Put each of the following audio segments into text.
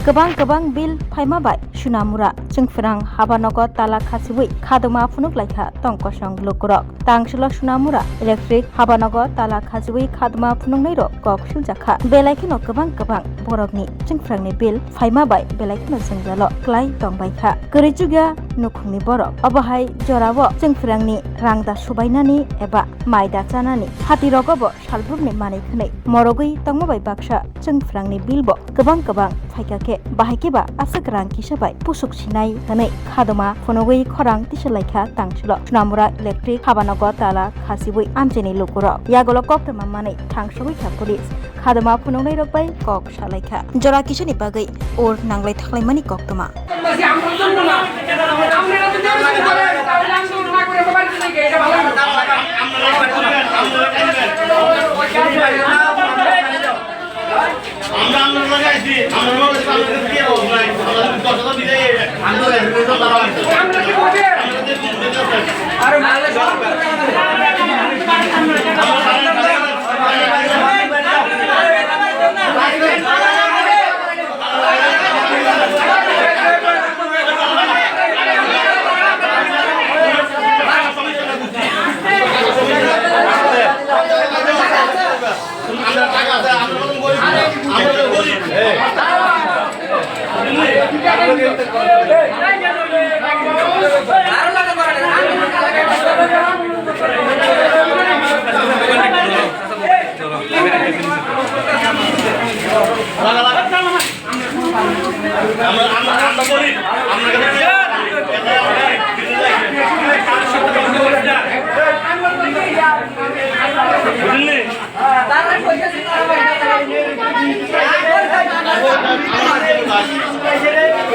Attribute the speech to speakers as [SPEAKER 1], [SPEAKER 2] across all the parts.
[SPEAKER 1] गोबां बिल फाइमाबाय सुनामुरा जोंफोरां हाबानगर ताला खासिबुइ खादमा फुनुक लाइखा तंकसं लुकुरक तांसुला सुनामुरा इलेक्ट्रिक हाबानगर ताला खासिबुइ खादमा फुनुंनै रक कक सुजाखा बेलाइखिनो गोबां बरकनि जोंफोरांनि बिल फाइमाबाय बेलाइखिनो जोंजाल' क्लाइ दंबायखा गोरिजुगिया नुखुंनि बरक अबहाय जराबो जोंफोरांनि रांदा सुबायनानि एबा माइदा जानानि हातिरगबो सालबुरनि मानैखनै मरगै तंमाबाय बाक्सा जोंफोरांनि बिलबो गोबां फाइकाके बाहायकेबा आसक रां किसाबाय पुसुक सिनाय हनै खादमा फुनुगै खरां तिसलाइखा तांसुल सुनामुरा इलेक्ट्रिक हाबानगर ताला खासिबुइ आमजेनि लुकुर यागल कक्तमा मानै थांसुगैखा पुलिस खादमा फुनुगै रकबाय कक सालाइखा जरा किसनि बागै और नांलाय थाख्लायमानि कक्तमा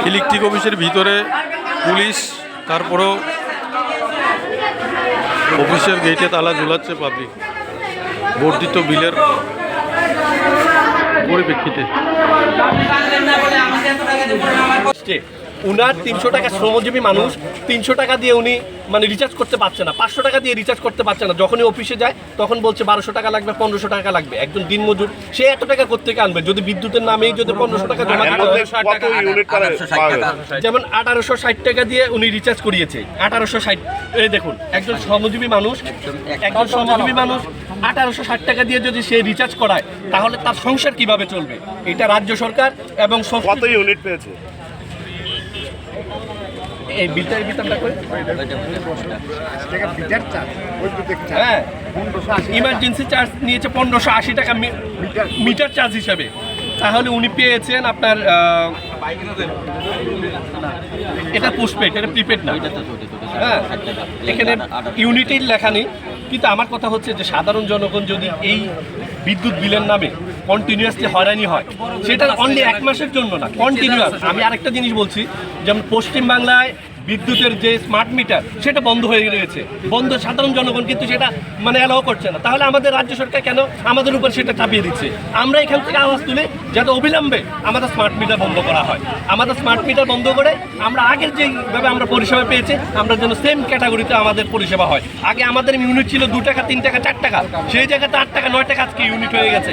[SPEAKER 2] ইলেকট্রিক অফিসের ভিতরে পুলিশ, তারপরও অফিসের গেটে তালা ঝুলাচ্ছে পাবলিক বর্ধিত বিলের পরিপ্রেক্ষিতে।
[SPEAKER 3] উনার 300 টাকা শ্রমজীবী মানুষ 300 টাকা দিয়ে উনি মানে রিচার্জ করতে পারছে না, 500 টাকা দিয়ে রিচার্জ করতে পারছে না। যখনই অফিসে যায় তখন বলছে 1200 টাকা লাগবে, 1500 টাকা লাগবে। একজন দিনমজুর সে এত টাকা কোত্থেকে আনবে? যদি বিদ্যুতের নামেই যদি 1500 টাকা জমা দিতে হয়, যেমন 1860 টাকা দিয়ে উনি রিচার্জ করিয়েছে। 1860, এই দেখুন, একজন শ্রমজীবী মানুষ 1860 টাকা দিয়ে যদি সে রিচার্জ করায় তাহলে তার সংসার কিভাবে চলবে? এটা রাজ্য সরকার এবং
[SPEAKER 4] কত ইউনিট পেয়েছে
[SPEAKER 3] এই বিলটার ভিতরটা করে হ্যাঁ, ইমার্জেন্সি চার্জ নিয়েছে 1580 টাকা মিটার চার্জ হিসাবে। তাহলে উনি পেয়েছেন আপনার এটা পোস্টপেড, এটা প্রিপেড না। হ্যাঁ, এখানে ইউনিটের লেখা নেই। কিন্তু আমার কথা হচ্ছে যে সাধারণ জনগণ যদি এই বিদ্যুৎ বিলের নামে কন্টিনিউয়াসলি হয়রানি হয়, সেটা অনলি 1 মাসের জন্য না, কন্টিনিউয়াস। আমি আরেকটা জিনিস বলছি, যেমন পশ্চিমবাংলায় বিদ্যুতের যে স্মার্ট মিটার সেটা বন্ধ হয়ে গেছে, বন্ধ। সাধারণ জনগণ কিন্তু সেটা মানে অ্যালাউ করছে না। তাহলে আমাদের রাজ্য সরকার কেন আমাদের উপর সেটা চাপিয়ে দিচ্ছে? আমরা এখান থেকে আওয়াজ তুলে যাতে অবিলম্বে আমাদের স্মার্ট মিটার বন্ধ করা হয়। আমাদের স্মার্ট মিটার বন্ধ করে আমরা আগের যেভাবে আমরা পরিষেবা পেয়েছি, আমরা যেন সেম ক্যাটাগরিতে আমাদের পরিষেবা হয়। আগে আমাদের ইউনিট ছিল 2 টাকা, 3 টাকা, 4 টাকা, সেই জায়গাতে 8 টাকা, 9 টাকা আজকে ইউনিট হয়ে গেছে।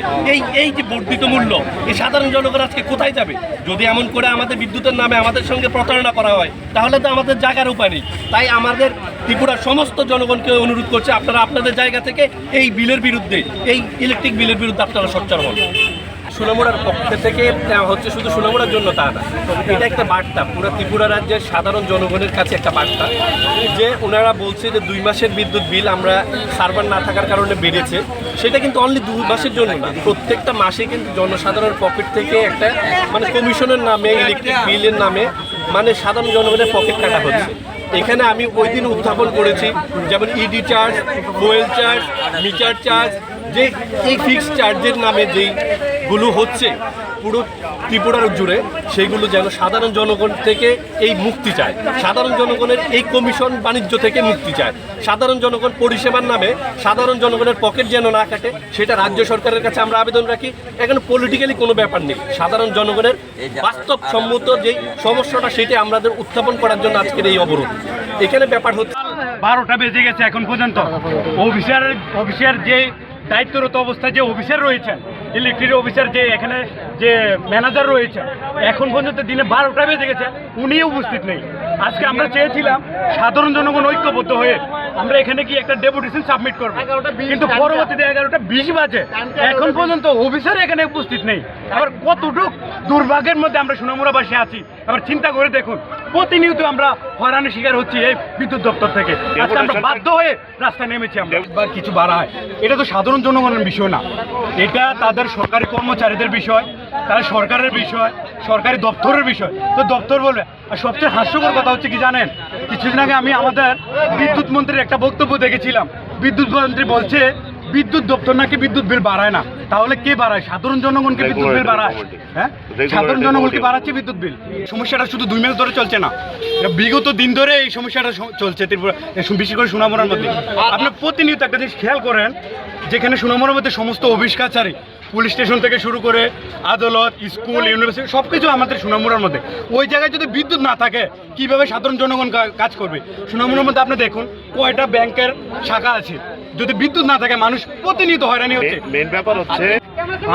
[SPEAKER 3] এই যে বর্ধিত মূল্য, এই সাধারণ জনগণ আজকে কোথায় যাবে? যদি এমন করে আমাদের বিদ্যুতের নামে আমাদের সঙ্গে প্রতারণা করা হয়, তাহলে তো আমাদের জায়গার উপায় নেই। তাই আমাদের ত্রিপুরার সমস্ত জনগণকে অনুরোধ করছে, আপনারা আপনাদের জায়গা থেকে এই বিলের বিরুদ্ধে, এই ইলেকট্রিক বিলের বিরুদ্ধে আপনারা সোচ্চার হন। সোনামুড়ার পক্ষ থেকে হচ্ছে শুধু সোনামুড়ার জন্য তা না, এটা একটা বার্তা পুরো ত্রিপুরা রাজ্যের সাধারণ জনগণের কাছে একটা বার্তা, যে ওনারা বলছে যে 2 মাসের বিদ্যুৎ বিল আমরা সার্ভার না থাকার কারণে বেড়েছে। সেটা কিন্তু অনলি 2 মাসের জন্য না, প্রত্যেকটা মাসে কিন্তু জনসাধারণের পকেট থেকে একটা মানে কমিশনের নামে, ইলেকট্রিক বিলের নামে মানে সাধারণ জনগণের পকেট কাটা হচ্ছে। এখানে আমি ওই দিন উত্থাপন করেছি, যেমন ED charge, fuel charge, meter charge, যে এই ফিক্সড চার্জের নামে যেইগুলো হচ্ছে পুরো ত্রিপুরার জুড়ে, সেইগুলো যেন সাধারণ জনগণ থেকে এই মুক্তি চায়, সাধারণ জনগণের এই কমিশন বাণিজ্য থেকে মুক্তি চায়। সাধারণ জনগণ পরিষেবার নামে সাধারণ জনগণের পকেট যেন না কাটে, সেটা রাজ্য সরকারের কাছে আমরা আবেদন রাখি। এখানে পলিটিক্যালি কোনো ব্যাপার নেই, সাধারণ জনগণের বাস্তবসম্মত যেই সমস্যাটা সেটা আমাদের উত্থাপন করার জন্য আজকের এই অবরোধ। এখানে ব্যাপার হচ্ছে
[SPEAKER 5] 12টা বেজে গেছে এখন পর্যন্ত। অফিসার যে দায়িত্বরত অবস্থায় যে অফিসার রয়েছেন,
[SPEAKER 4] ইলেকট্রিক অফিসার যে এখানে যে ম্যানেজার রয়েছে এখন পর্যন্ত দিনে 12টা বেজে গেছে, উনিও উপস্থিত নেই। আজকে আমরা চেয়েছিলাম সাধারণ জনগণ ঐক্যবদ্ধ হয়ে আমরা এখানে কি একটা ডেপুটেশন সাবমিট করবো, কিন্তু পরবর্তীতে 11:20 বাজে এখন পর্যন্ত অফিসার এখানে উপস্থিত নেই। আবার কতটুক দুর্ভাগ্যের মধ্যে আমরা সোনামুড়াবাসী আছি, আবার চিন্তা করে দেখুন প্রতিনিয়ত আমরা হয়রানির শিকার হচ্ছি এই বিদ্যুৎ দপ্তর থেকে। আজকে আমরা বাধ্য হয়ে রাস্তায় নেমেছি। আমরা একবার কিছু বাড়ায়, এটা তো সাধারণ জনগণের বিষয় না, এটা তাদের সরকারি কর্মচারীদের বিষয়, তারা সরকারের বিষয়, সরকারি দপ্তরের বিষয়। তো দপ্তর বলবে। আর সবচেয়ে হাস্যকর কথা হচ্ছে কি জানেন, কিছুদিন আগে আমি আমাদের বিদ্যুৎ মন্ত্রীর একটা বক্তব্য দেখেছিলাম। বিদ্যুৎ মন্ত্রী বলছে বিদ্যুৎ দপ্তর নাকি বিদ্যুৎ বিল বাড়ায় না। তাহলে কে বাড়ায়? সাধারণ জনগণকে বিদ্যুৎ বিল বাড়ায়? হ্যাঁ, সাধারণ জনগণকে বাড়াচ্ছে বিদ্যুৎ বিল। সমস্যাটা শুধু 2 মাস ধরে চলছে না, বিগত দিন ধরে এই সমস্যাটা চলছে ত্রিপুরা, বিশেষ করে সোনামুড়ার মধ্যে। আপনি প্রতিনিয়ত একটা জিনিস খেয়াল করেন, যেখানে সোনামুড়ার মধ্যে সমস্ত অফিস কাছারি, পুলিশ স্টেশন থেকে শুরু করে আদালত, স্কুল, ইউনিভার্সিটি সব কিছু আমাদের সোনামুড়ার মধ্যে। ওই জায়গায় যদি বিদ্যুৎ না থাকে কিভাবে সাধারণ জনগণ কাজ করবে? সোনামুড়ার মধ্যে আপনি দেখুন কয়টা ব্যাংকের শাখা আছে, যদি বিদ্যুৎ না থাকে মানুষ প্রতিনিয়ত হয়রানি হচ্ছে।
[SPEAKER 5] মেন ব্যাপার হচ্ছে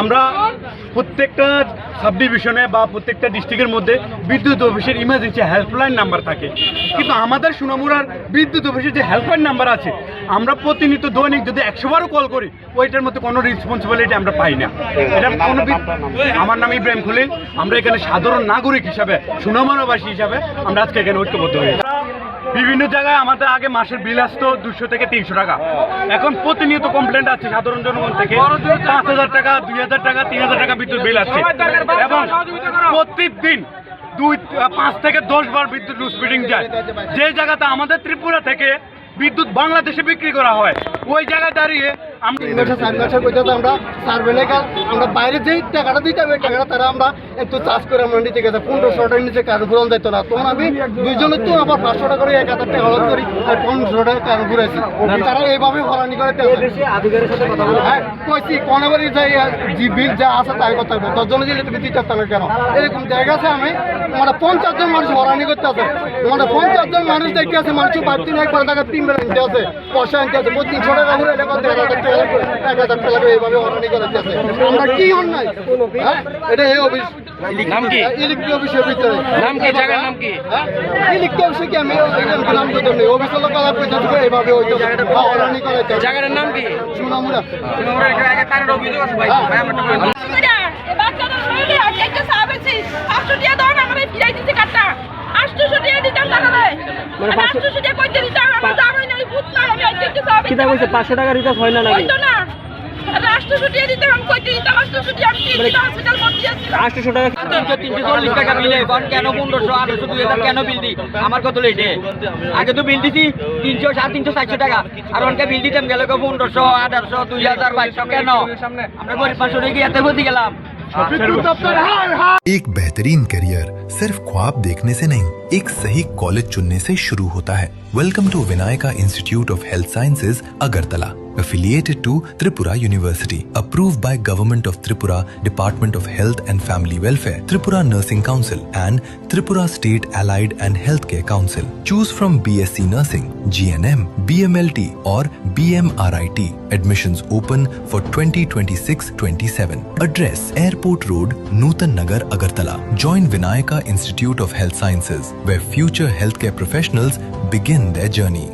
[SPEAKER 4] আমরা প্রত্যেকটা সাব ডিভিশনে বা প্রত্যেকটা ডিস্ট্রিক্টের মধ্যে বিদ্যুৎ অফিসের ইমার্জেন্সি হেল্পলাইন নাম্বার থাকে, কিন্তু আমাদের সোনামুড়ার বিদ্যুৎ অফিসের যে হেল্পলাইন নাম্বার আছে আমরা প্রতিনিয়ত দৈনিক যদি 100 বারও কল করি ওইটার মধ্যে কোনো রেসপন্সিবিলিটি আমরা পাই না। এটা কোনো আমার নাম ইব্রাহিম খলিল। আমরা এখানে সাধারণ নাগরিক হিসাবে, সোনামুড়াবাসী হিসাবে আমরা আজকে এখানে ঐক্যবদ্ধ হয়েছি। বিভিন্ন জায়গায় আমাদের আগে মাসের বিল আসতো 200 থেকে 300 টাকা, এখন প্রতিনিয়ত কমপ্লেন্ট আছে সাধারণ জনগণ থেকে 5,000 টাকা, 2,000 টাকা, 3,000 টাকা বিদ্যুৎ বিল আছে, এবং প্রতিদিন 5 থেকে 10 বার বিদ্যুৎ লুডশেডিং যায়। যে জায়গাতে আমাদের ত্রিপুরা থেকে বিদ্যুৎ বাংলাদেশে বিক্রি করা হয় ওই জায়গায় দাঁড়িয়ে আমরা আমরা বাইরে যেই টাকাটা দিতে হবে টাকাটা তারা আমরা একটু চার্জ করে আমরা নিতে গেছে 1500 টাকার নিচে কারণ ঘুরান যেত না। তখন আমি দুইজনের তো আবার 500 টাকা করে 1000 টাকা হলদ করি আর 1500 টাকা কারণ ঘুরেছি। তারা এইভাবে হরানি করে হ্যাঁ কইছি কোনবারই যাই জি বিল যা আছে তাই কথা হবে 10 জনের দিলে তুমি দিতে পারতো না কেন? এরকম জায়গা আছে আমি মানে 50 জন মানুষ হরানি করতে আছে, মানে 50 জন মানুষ দেখতে আছে মানুষ 5-3 একবার টাকা 3 বেলা নিতে আছে, পয়সা নিতে আছে 300 টাকা ঘুরে এটা করতে 1000 টাকা এইভাবে হরানি করাতে আছে। আমরা কি অন্যায়? হ্যাঁ এটা এই অফিস নাম কি? ইলেকট্রিক অফিসের ভিতরে নাম কি? জায়গার নাম কি? ইলেকট্রিক অফিসে কি আমি নাম করতে নেই অফিস লোক কালা পয়সা দিবে এইভাবে হইতো হরানি করাতে। জায়গার নাম কি? সোনামুড়া। সোনামুড়া একটা কারের অভিযোগ আছে ভাই আমরা তো বাচ্চারা রইলে একটা সাবেছি 500 টাকা দাও না আমারে ফিরাই দিতে কাটটা 800 টাকা দিতাম তারা রে মানে 800 টাকা কইতে দিতাম আমরা যাবই না ভূত না আমি একটা সাবেছি কিটা কইছে 500 টাকা রিচার্জ হয় না নাকি? হইতো না 800 টাকা দিতাম আমি কইতে দিতাম 800 টাকা আমি হসপিটাল ভর্তি আছি 800 টাকা 340 টাকা বিলে কোন কেন 1500 800 2000 কেন বিল দি আমার কত লেটে আগে তো বিল দিছি 300 350 400 টাকা আর অনকে বিল দিতাম গেল 1500 1800 2000 2200 কেন আমরা গরিব মানুষ হয়ে কি এত ভর্তি গেলাম?
[SPEAKER 6] एक बेहतरीन करियर सिर्फ ख्वाब देखने से नहीं, एक सही कॉलेज चुनने से शुरू होता है। Welcome to Vinayaka institute of health sciences Agartala, affiliated to Tripura University, approved by Government of Tripura, Department of Health and Family Welfare, Tripura Nursing Council and Tripura State Allied and Healthcare Council. Choose from BSc Nursing, GNM, BMLT or BMRIT. Admissions open for 2026-27. Address Airport Road, Nutan Nagar, Agartala. Join Vinayaka Institute of Health Sciences, where future healthcare professionals begin their journey.